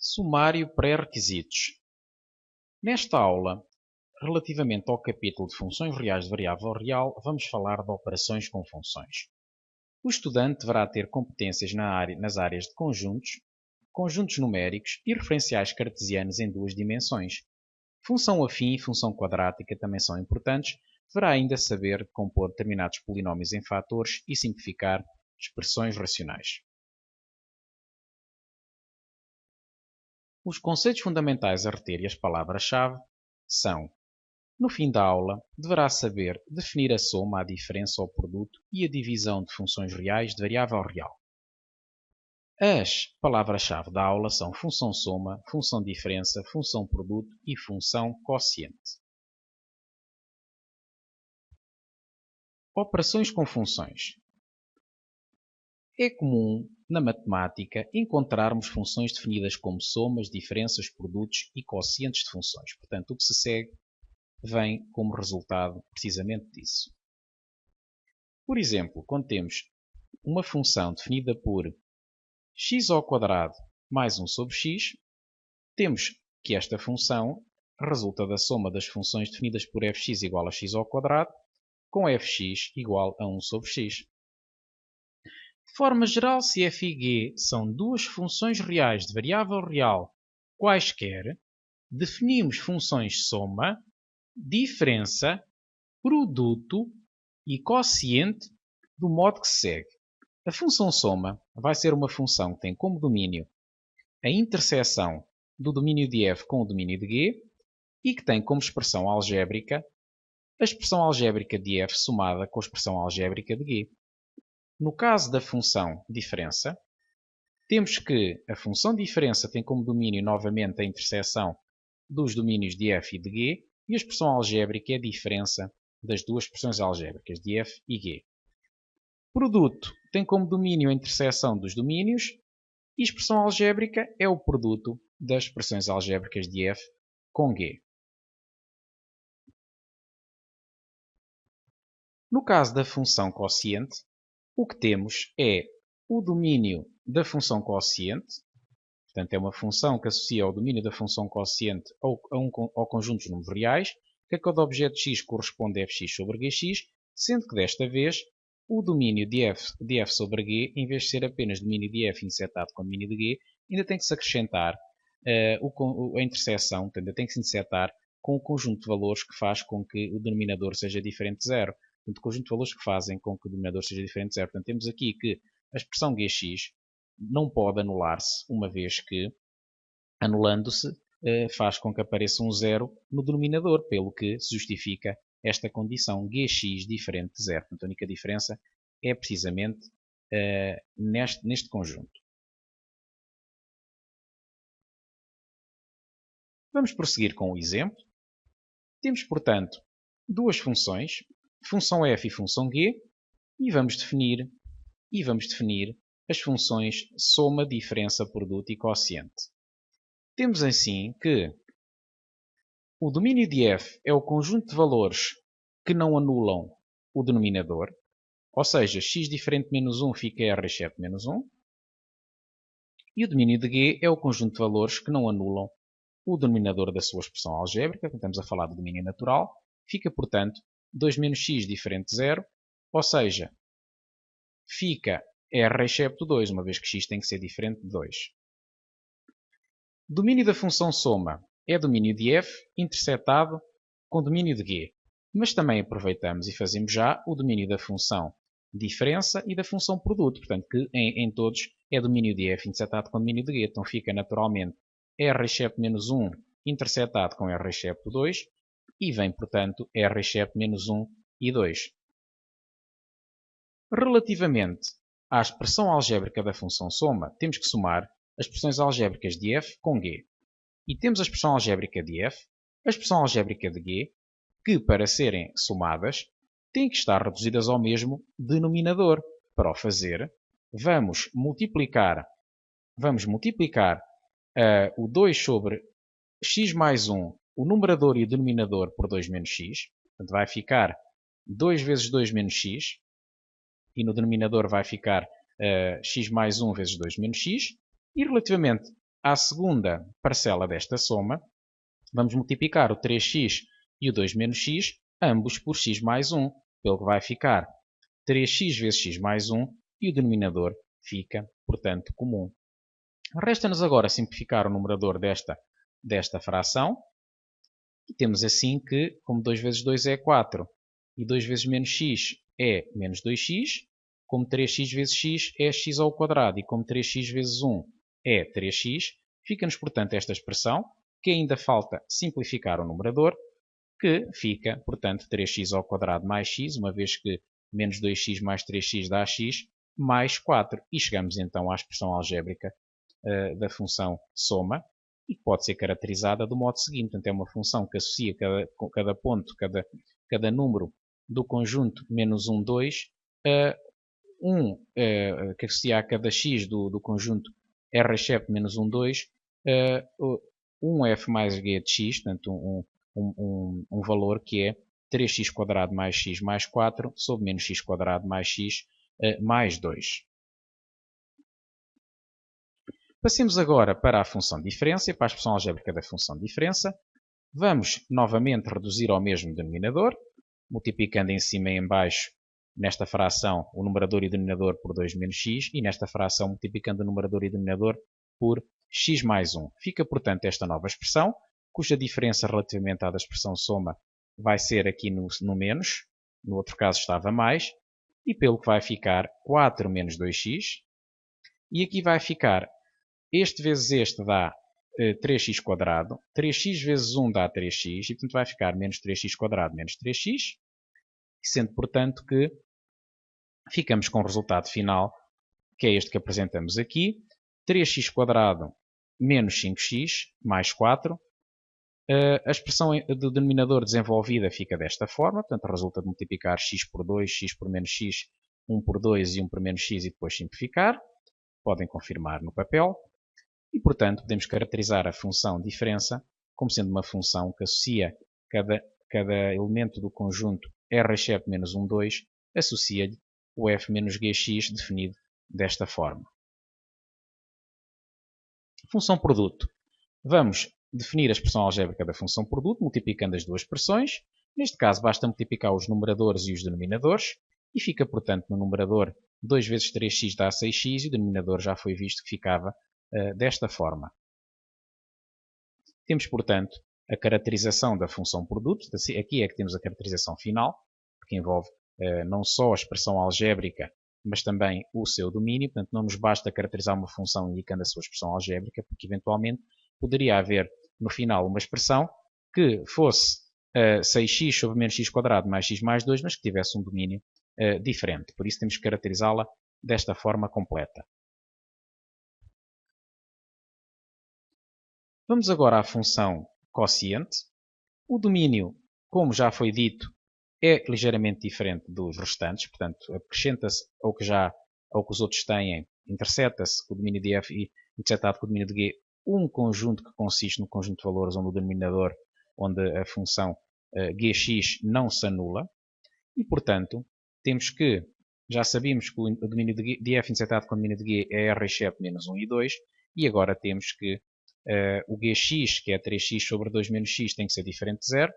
Sumário pré-requisitos. Nesta aula, relativamente ao capítulo de funções reais de variável real, vamos falar de operações com funções. O estudante deverá ter competências nas áreas de conjuntos, conjuntos numéricos e referenciais cartesianos em duas dimensões. Função afim e função quadrática também são importantes. Deverá ainda saber compor determinados polinómios em fatores e simplificar expressões racionais. Os conceitos fundamentais a reter e as palavras-chave são: no fim da aula, deverá saber definir a soma, a diferença ou produto e a divisão de funções reais de variável real. As palavras-chave da aula são função soma, função diferença, função produto e função quociente. Operações com funções. É comum, na matemática, encontrarmos funções definidas como somas, diferenças, produtos e quocientes de funções. Portanto, o que se segue vem como resultado precisamente disso. Por exemplo, quando temos uma função definida por x² mais 1 sobre x, temos que esta função resulta da soma das funções definidas por fx igual a x² com fx igual a 1 sobre x. De forma geral, se f e g são duas funções reais de variável real quaisquer, definimos funções soma, diferença, produto e quociente do modo que se segue. A função soma vai ser uma função que tem como domínio a interseção do domínio de f com o domínio de g e que tem como expressão algébrica a expressão algébrica de f somada com a expressão algébrica de g. No caso da função diferença, temos que a função diferença tem como domínio novamente a interseção dos domínios de f e de g e a expressão algébrica é a diferença das duas expressões algébricas de f e g. Produto tem como domínio a interseção dos domínios e a expressão algébrica é o produto das expressões algébricas de f com g. No caso da função quociente, o que temos é o domínio da função quociente, portanto é uma função que associa o domínio da função quociente ao conjunto de números reais, que a cada objeto x corresponde a fx sobre gx, sendo que desta vez o domínio de f sobre g, em vez de ser apenas domínio de f intersetado com domínio de g, ainda tem que se acrescentar a interseção, portanto, ainda tem que se intersetar com o conjunto de valores que faz com que o denominador seja diferente de zero. Portanto, o conjunto de valores que fazem com que o denominador seja diferente de zero. Portanto, temos aqui que a expressão gx não pode anular-se, uma vez que, anulando-se, faz com que apareça um zero no denominador, pelo que se justifica esta condição gx diferente de zero. Portanto, a única diferença é precisamente neste conjunto. Vamos prosseguir com o exemplo. Temos, portanto, duas funções, função f e função g, e vamos definir as funções soma, diferença, produto e quociente. Temos assim que o domínio de f é o conjunto de valores que não anulam o denominador, ou seja, x diferente de menos 1 fica r exceto menos 1, e o domínio de g é o conjunto de valores que não anulam o denominador da sua expressão algébrica, estamos a falar do domínio natural, fica, portanto, 2 menos x diferente de 0, ou seja, fica r excepto 2, uma vez que x tem que ser diferente de 2. Domínio da função soma é domínio de f intersetado com domínio de g, mas também aproveitamos e fazemos já o domínio da função diferença e da função produto, portanto, que em todos é domínio de f intersetado com domínio de g, então fica naturalmente r excepto menos 1 intersetado com r excepto 2 e vem, portanto, r excepto menos 1 e 2. Relativamente à expressão algébrica da função soma, temos que somar as expressões algébricas de f com g. E temos a expressão algébrica de f, a expressão algébrica de g, que para serem somadas têm que estar reduzidas ao mesmo denominador. Para o fazer, vamos multiplicar o 2 sobre x mais 1, o numerador e o denominador, por 2 menos x. Portanto, vai ficar 2 vezes 2 menos x. E no denominador vai ficar x mais 1 vezes 2 menos x. E relativamente à segunda parcela desta soma, vamos multiplicar o 3x e o 2 menos x, ambos por x mais 1, pelo que vai ficar 3x vezes x mais 1 e o denominador fica, portanto, comum. Resta-nos agora simplificar o numerador desta fração. E temos assim que, como 2 vezes 2 é 4 e 2 vezes menos x é menos 2x, como 3x vezes x é x ao quadrado e como 3x vezes 1 é 3x, fica-nos, portanto, esta expressão, que ainda falta simplificar o numerador, que fica, portanto, 3x ao quadrado mais x, uma vez que menos 2x mais 3x dá x, mais 4. E chegamos então à expressão algébrica da função soma, e que pode ser caracterizada do modo seguinte. Portanto, é uma função que associa cada ponto, cada número do conjunto menos 1, 2, a que associa a cada x do conjunto R exceto menos 1, 2, 1f mais g de x, portanto, um valor que é 3x² mais x mais 4 sobre menos x² mais x mais 2. Passemos agora para a função diferença, para a expressão algébrica da função diferença. Vamos novamente reduzir ao mesmo denominador, multiplicando em cima e em baixo, nesta fração, o numerador e o denominador por 2 menos x, e nesta fração, multiplicando o numerador e o denominador por x mais 1. Fica, portanto, esta nova expressão, cuja diferença relativamente à da expressão soma vai ser aqui no menos, no outro caso estava mais, e pelo que vai ficar 4 menos 2x, e aqui vai ficar este vezes este dá 3x², 3x vezes 1 dá 3x, e portanto vai ficar menos 3x² menos 3x, sendo portanto que ficamos com o resultado final, que é este que apresentamos aqui, 3x² menos 5x mais 4. A expressão do denominador desenvolvida fica desta forma, portanto resulta de multiplicar x por 2, x por menos x, 1 por 2 e 1 por menos x e depois simplificar. Podem confirmar no papel. E, portanto, podemos caracterizar a função diferença como sendo uma função que associa cada elemento do conjunto R exceto menos 1, 2, associa-lhe o f menos gx definido desta forma. Função produto. Vamos definir a expressão algébrica da função produto multiplicando as duas expressões. Neste caso, basta multiplicar os numeradores e os denominadores. E fica, portanto, no numerador 2 vezes 3x dá 6x e o denominador já foi visto que ficava desta forma. Temos, portanto, a caracterização da função produto. Aqui é que temos a caracterização final, que envolve não só a expressão algébrica, mas também o seu domínio. Portanto, não nos basta caracterizar uma função indicando a sua expressão algébrica, porque eventualmente poderia haver no final uma expressão que fosse 6x sobre menos x² mais x mais 2, mas que tivesse um domínio diferente. Por isso temos que caracterizá-la desta forma completa. Vamos agora à função quociente. O domínio, como já foi dito, é ligeiramente diferente dos restantes, portanto, acrescenta-se ao que os outros têm, interseta-se com o domínio de f e intersetado com o domínio de g, um conjunto que consiste no conjunto de valores onde o denominador, onde a função gx não se anula, e, portanto, temos que, já sabíamos que o domínio de f intersetado com o domínio de g é r exceto menos 1 e 2, e agora temos que o gx, que é 3x sobre 2 menos x, tem que ser diferente de 0.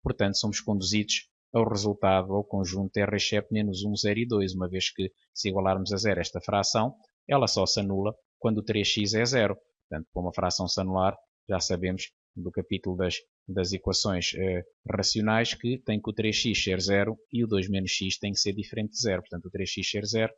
Portanto, somos conduzidos ao resultado, ao conjunto r exceto menos 1, 0 e 2, uma vez que, se igualarmos a 0 esta fração, ela só se anula quando o 3x é 0. Portanto, para uma fração se anular, já sabemos do capítulo das equações racionais que tem que o 3x ser 0 e o 2 menos x tem que ser diferente de 0. Portanto, o 3x ser 0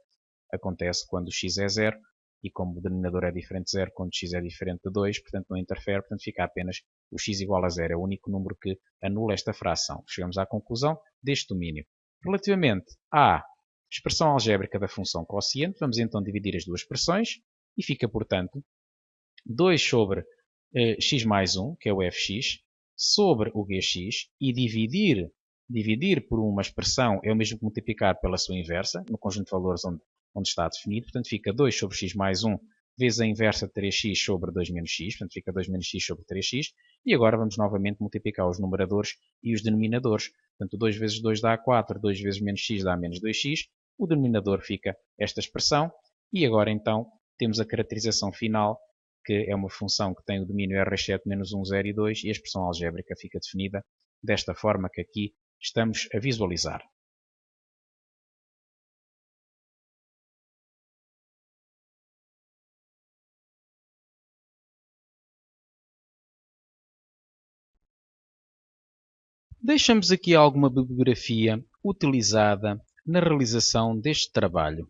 acontece quando o x é 0, e como o denominador é diferente de 0, quando x é diferente de 2, portanto não interfere, portanto fica apenas o x igual a 0. É o único número que anula esta fração. Chegamos à conclusão deste domínio. Relativamente à expressão algébrica da função quociente, vamos então dividir as duas expressões, e fica, portanto, 2 sobre x mais 1, que é o fx, sobre o gx, e dividir por uma expressão é o mesmo que multiplicar pela sua inversa, no conjunto de valores onde está definido. Portanto, fica 2 sobre x mais 1 vezes a inversa de 3x sobre 2 menos x. Portanto, fica 2 menos x sobre 3x. E agora vamos novamente multiplicar os numeradores e os denominadores. Portanto, 2 vezes 2 dá 4, 2 vezes menos x dá menos 2x. O denominador fica esta expressão. E agora, então, temos a caracterização final, que é uma função que tem o domínio R7 menos 1, 0 e 2 e a expressão algébrica fica definida desta forma que aqui estamos a visualizar. Deixamos aqui alguma bibliografia utilizada na realização deste trabalho.